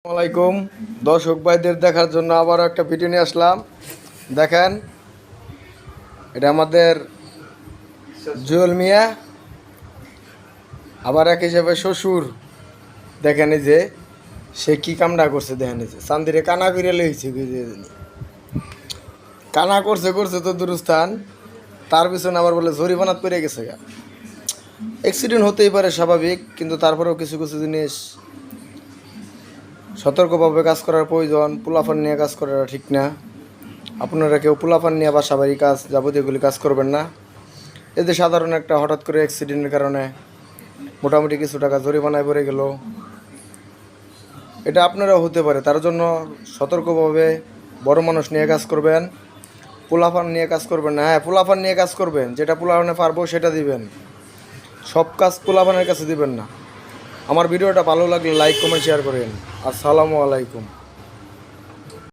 আসসালামাইকুম দর্শক ভাইদের দেখার জন্য আবার একটা ভিডিও নিয়ে আসলাম। দেখেন, এটা আমাদের জুয়েল মিয়া, আবার এক হিসাবে শ্বশুর। দেখেন এই যে সে কি কামটা করছে, দেখেন এই যে চান্দিরে কানা করে লইছে, কানা করছে করছে তো দুরস্থান, তার পিছনে আবার বলে জরিমানাত পড়ে গেছে গা। অ্যাক্সিডেন্ট হতেই পারে স্বাভাবিক, কিন্তু তারপরেও কিছু কিছু জিনিস সতর্কভাবে কাজ করার প্রয়োজন। পোলাফান নিয়ে কাজ করাটা ঠিক না। আপনারা কেউ পোলাফান নিয়ে বাসা বাড়ি কাজ যাবতীয়গুলি কাজ করবেন না। এতে সাধারণ একটা হঠাৎ করে অ্যাক্সিডেন্টের কারণে মোটামুটি কিছু টাকা জরিমানায় পড়ে গেল, এটা আপনারাও হতে পারে। তার জন্য সতর্কভাবে বড় মানুষ নিয়ে কাজ করবেন, পোলাফান নিয়ে কাজ করবেন না। হ্যাঁ, পোলাফান নিয়ে কাজ করবেন, যেটা পোলাফানে পারবো সেটা দিবেন, সব কাজ পোলাফানের কাছে দিবেন না। আমার ভিডিওটা ভালো লাগলে লাইক কমেন্ট শেয়ার করেন। আসসালামু আলাইকুম।